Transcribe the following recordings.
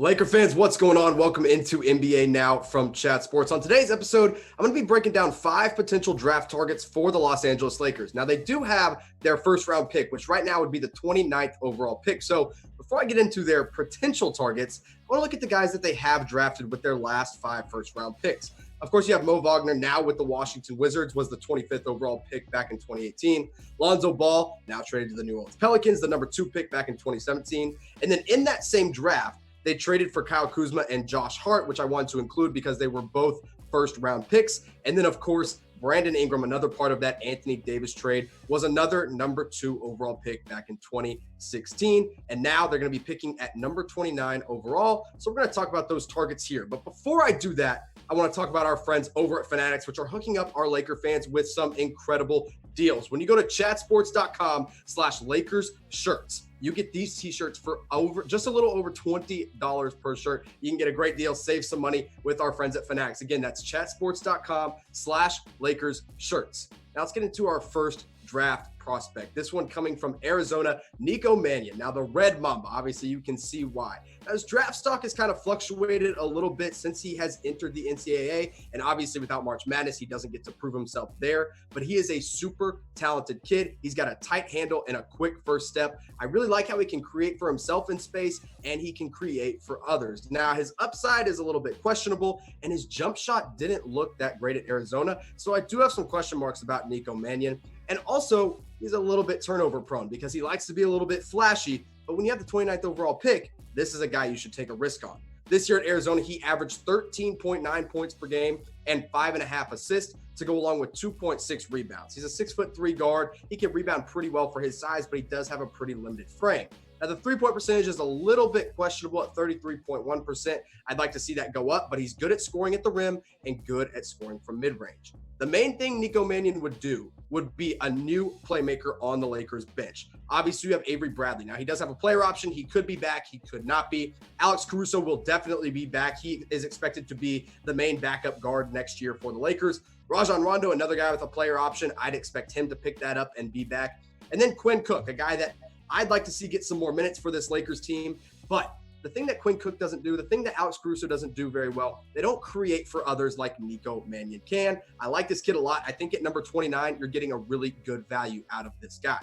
Laker fans, what's going on? Welcome into NBA Now from Chat Sports. On today's episode, I'm going to be breaking down 5 potential draft targets for the Los Angeles Lakers. Now, they do have their first round pick, which right now would be the 29th overall pick. So before I get into their potential targets, I want to look at the guys that they have drafted with their last 5 first round picks. Of course, you have Mo Wagner now with the Washington Wizards, was the 25th overall pick back in 2018. Lonzo Ball, now traded to the New Orleans Pelicans, the number 2 pick back in 2017. And then in that same draft, they traded for Kyle Kuzma and Josh Hart, which I wanted to include because they were both first-round picks. And then, of course, Brandon Ingram, another part of that Anthony Davis trade, was another number 2 overall pick back in 2016. And now they're going to be picking at number 29 overall. So we're going to talk about those targets here. But before I do that, I want to talk about our friends over at Fanatics, which are hooking up our Laker fans with some incredible deals. When you go to chatsports.com/Lakers shirts, you get these t-shirts for just a little over $20 per shirt. You can get a great deal, save some money with our friends at Fanatics. Again, that's chatsports.com/Lakers shirts. Now let's get into our first draft prospect. This one coming from Arizona, Nico Mannion. Now the Red Mamba, obviously you can see why. Now, his draft stock has kind of fluctuated a little bit since he has entered the NCAA, and obviously without March Madness, he doesn't get to prove himself there, but he is a super talented kid. He's got a tight handle and a quick first step. I really like how he can create for himself in space, and he can create for others. Now, his upside is a little bit questionable, and his jump shot didn't look that great at Arizona, so I do have some question marks about Nico Mannion. And also, he's a little bit turnover prone because he likes to be a little bit flashy. But when you have the 29th overall pick, this is a guy you should take a risk on. This year at Arizona, he averaged 13.9 points per game and 5.5 assists to go along with 2.6 rebounds. He's a 6'3" guard. He can rebound pretty well for his size, but he does have a pretty limited frame. Now, the three-point percentage is a little bit questionable at 33.1%. I'd like to see that go up, but he's good at scoring at the rim and good at scoring from mid-range. The main thing Nico Mannion would do would be a new playmaker on the Lakers bench. Obviously, you have Avery Bradley. Now, he does have a player option. He could be back. He could not be. Alex Caruso will definitely be back. He is expected to be the main backup guard next year for the Lakers. Rajon Rondo, another guy with a player option. I'd expect him to pick that up and be back. And then Quinn Cook, a guy that I'd like to see get some more minutes for this Lakers team. But the thing that Quinn Cook doesn't do, the thing that Alex Caruso doesn't do very well, they don't create for others like Nico Mannion can. I like this kid a lot. I think at number 29, you're getting a really good value out of this guy.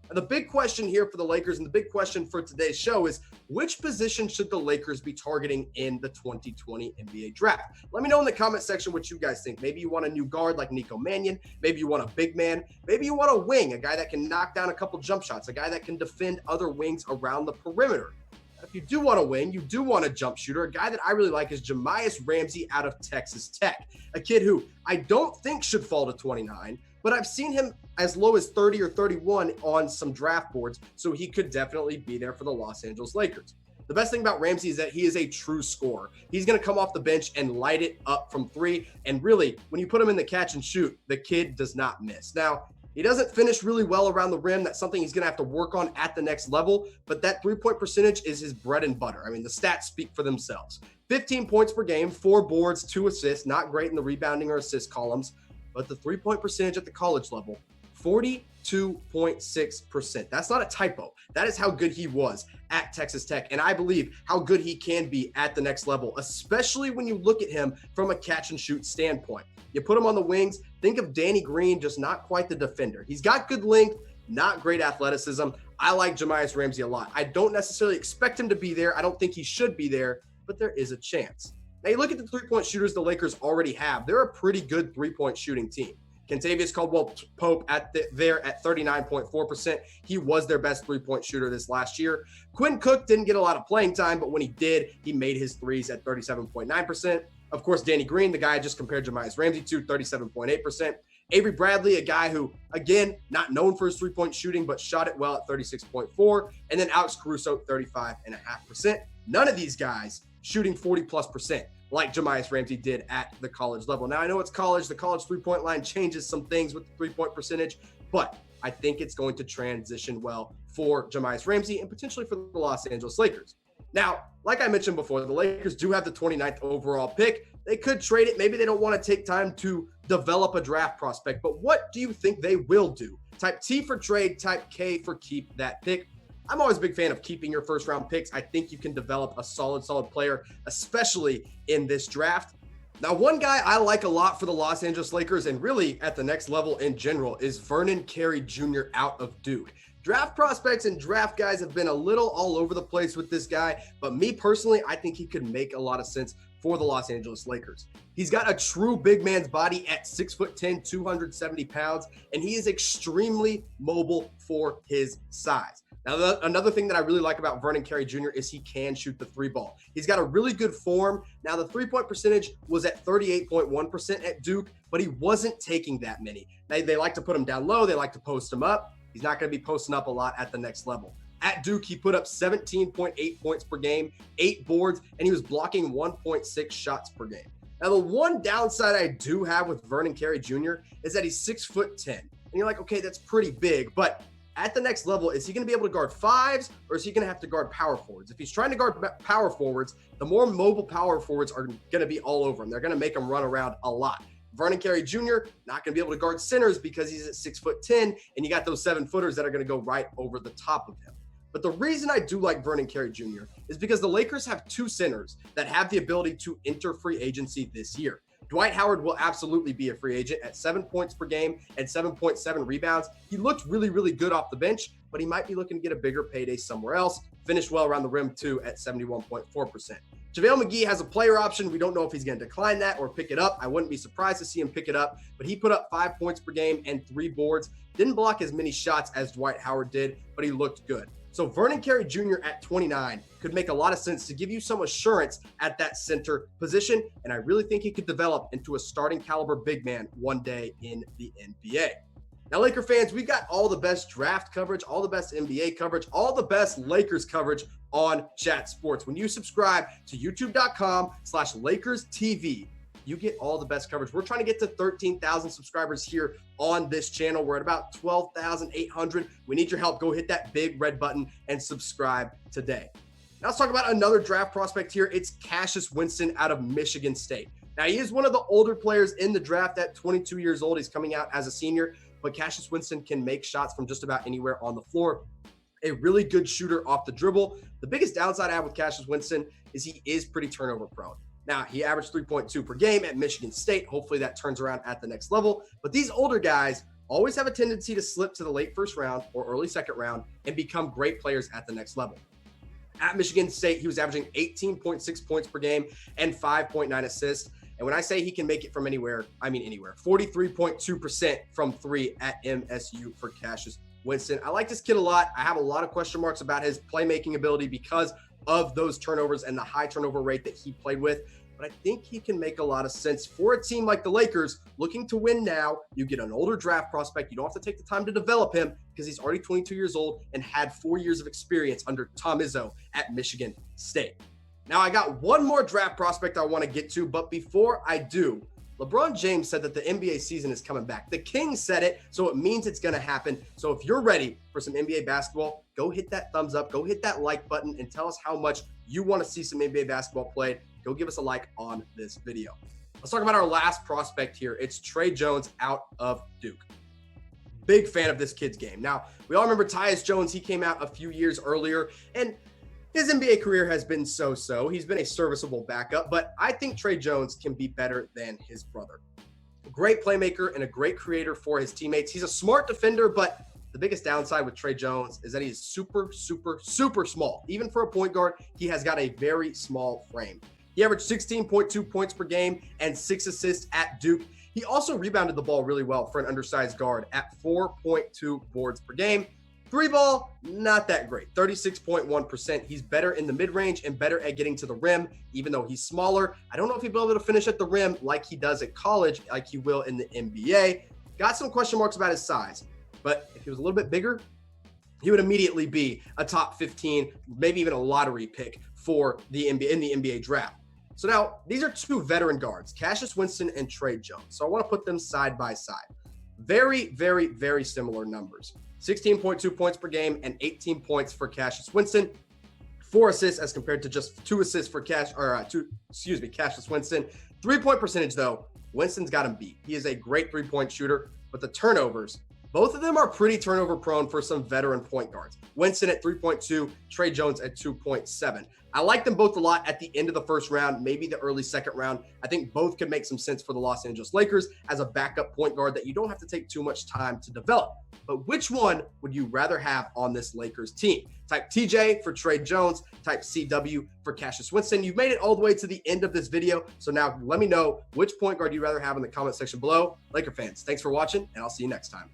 Now, the big question here for the Lakers and the big question for today's show is, which position should the Lakers be targeting in the 2020 NBA draft? Let me know in the comment section what you guys think. Maybe you want a new guard like Nico Mannion. Maybe you want a big man. Maybe you want a wing, a guy that can knock down a couple jump shots, a guy that can defend other wings around the perimeter. If you do want to win, you do want a jump shooter. A guy that I really like is JaMy'us Ramsey out of Texas Tech, a kid who I don't think should fall to 29, but I've seen him as low as 30 or 31 on some draft boards, so he could definitely be there for the Los Angeles Lakers. The best thing about Ramsey is that he is a true scorer. He's going to come off the bench and light it up from 3, and really, when you put him in the catch and shoot, the kid does not miss. Now, he doesn't finish really well around the rim. That's something he's going to have to work on at the next level. But that three-point percentage is his bread and butter. I mean, the stats speak for themselves. 15 points per game, 4 boards, 2 assists. Not great in the rebounding or assist columns. But the three-point percentage at the college level, 42.6%. That's not a typo. That is how good he was at Texas Tech. And I believe how good he can be at the next level, especially when you look at him from a catch-and-shoot standpoint. You put him on the wings, think of Danny Green, just not quite the defender. He's got good length, not great athleticism. I like JaMy'us Ramsey a lot. I don't necessarily expect him to be there. I don't think he should be there, but there is a chance. Now, you look at the three-point shooters the Lakers already have. They're a pretty good three-point shooting team. Kentavious Caldwell-Pope there at 39.4%. He was their best three-point shooter this last year. Quinn Cook didn't get a lot of playing time, but when he did, he made his threes at 37.9%. Of course, Danny Green, the guy I just compared JaMy'us Ramsey to, 37.8%. Avery Bradley, a guy who, again, not known for his three-point shooting, but shot it well at 36.4%. And then Alex Caruso, 35.5%. None of these guys shooting 40+% like JaMy'us Ramsey did at the college level. Now, I know it's college. The college three-point line changes some things with the three-point percentage, but I think it's going to transition well for JaMy'us Ramsey and potentially for the Los Angeles Lakers. Now, like I mentioned before, the Lakers do have the 29th overall pick. They could trade it. Maybe they don't want to take time to develop a draft prospect, but what do you think they will do? Type T for trade, type K for keep that pick. I'm always a big fan of keeping your first round picks. I think you can develop a solid player, especially in this draft. Now, one guy I like a lot for the Los Angeles Lakers and really at the next level in general is Vernon Carey Jr. out of Duke. Draft prospects and draft guys have been a little all over the place with this guy, but me personally, I think he could make a lot of sense for the Los Angeles Lakers. He's got a true big man's body at 6'10", 270 pounds, and he is extremely mobile for his size. Now, another thing that I really like about Vernon Carey Jr. is he can shoot the three ball. He's got a really good form. Now, the three-point percentage was at 38.1% at Duke, but he wasn't taking that many. They like to put him down low. They like to post him up. He's not going to be posting up a lot at the next level. At Duke, he put up 17.8 points per game, 8 boards, and he was blocking 1.6 shots per game. Now, the one downside I do have with Vernon Carey Jr. is that he's 6'10". And you're like, okay, that's pretty big, but at the next level, is he going to be able to guard fives or is he going to have to guard power forwards? If he's trying to guard power forwards, the more mobile power forwards are going to be all over him. They're going to make him run around a lot. Vernon Carey Jr. not going to be able to guard centers because he's at 6'10", and you got those 7-footers that are going to go right over the top of him. But the reason I do like Vernon Carey Jr. is because the Lakers have 2 centers that have the ability to enter free agency this year. Dwight Howard will absolutely be a free agent at 7 points per game and 7.7 rebounds. He looked really, really good off the bench, but he might be looking to get a bigger payday somewhere else. Finished well around the rim too at 71.4%. JaVale McGee has a player option. We don't know if he's going to decline that or pick it up. I wouldn't be surprised to see him pick it up, but he put up 5 points per game and 3 boards. Didn't block as many shots as Dwight Howard did, but he looked good. So Vernon Carey Jr. at 29 could make a lot of sense to give you some assurance at that center position, and I really think he could develop into a starting caliber big man one day in the NBA. Now, Laker fans, we've got all the best draft coverage, all the best NBA coverage, all the best Lakers coverage on Chat Sports. When you subscribe to youtube.com/LakersTV, you get all the best coverage. We're trying to get to 13,000 subscribers here on this channel. We're at about 12,800. We need your help. Go hit that big red button and subscribe today. Now let's talk about another draft prospect here. It's Cassius Winston out of Michigan State. Now, he is one of the older players in the draft at 22 years old. He's coming out as a senior, but Cassius Winston can make shots from just about anywhere on the floor. A really good shooter off the dribble. The biggest downside I have with Cassius Winston is he is pretty turnover prone. Now, he averaged 3.2 per game at Michigan State. Hopefully that turns around at the next level. But these older guys always have a tendency to slip to the late first round or early second round and become great players at the next level. At Michigan State, he was averaging 18.6 points per game and 5.9 assists. And when I say he can make it from anywhere, I mean anywhere. 43.2% from 3 at MSU for Cassius Winston. I like this kid a lot. I have a lot of question marks about his playmaking ability because of those turnovers and the high turnover rate that he played with. But I think he can make a lot of sense for a team like the Lakers looking to win now. You get an older draft prospect. You don't have to take the time to develop him because he's already 22 years old and had 4 years of experience under Tom Izzo at Michigan State. Now, I got one more draft prospect I want to get to, but before I do, LeBron James said that the NBA season is coming back. The King said it, so it means it's going to happen. So if you're ready for some NBA basketball, go hit that thumbs up, go hit that like button, and tell us how much you want to see some NBA basketball played. Go give us a like on this video. Let's talk about our last prospect here. It's Tre Jones out of Duke. Big fan of this kid's game. Now, we all remember Tyus Jones. He came out a few years earlier, and his NBA career has been so-so. He's been a serviceable backup, but I think Tre Jones can be better than his brother. A great playmaker and a great creator for his teammates. He's a smart defender, but the biggest downside with Tre Jones is that he's super small. Even for a point guard, he has got a very small frame. He averaged 16.2 points per game and 6 assists at Duke. He also rebounded the ball really well for an undersized guard at 4.2 boards per game. Three ball, not that great, 36.1%. He's better in the mid-range and better at getting to the rim, even though he's smaller. I don't know if he'll be able to finish at the rim like he does at college, like he will in the NBA. Got some question marks about his size, but if he was a little bit bigger, he would immediately be a top 15, maybe even a lottery pick for the NBA in the NBA draft. So now these are 2 veteran guards, Cassius Winston and Tre Jones. So I want to put them side by side. Very similar numbers. 16.2 points per game and 18 points for Cassius Winston. 4 assists as compared to just 2 assists for Cassius Winston. 3-point percentage though, Winston's got him beat. He is a great 3-point shooter, but the turnovers, Both of them are pretty turnover prone for some veteran point guards. Winston at 3.2, Tre Jones at 2.7. I like them both a lot at the end of the first round, maybe the early second round. I think both could make some sense for the Los Angeles Lakers as a backup point guard that you don't have to take too much time to develop. But which one would you rather have on this Lakers team? Type TJ for Tre Jones, type CW for Cassius Winston. You've made it all the way to the end of this video. So now let me know which point guard you'd rather have in the comment section below. Laker fans, thanks for watching, and I'll see you next time.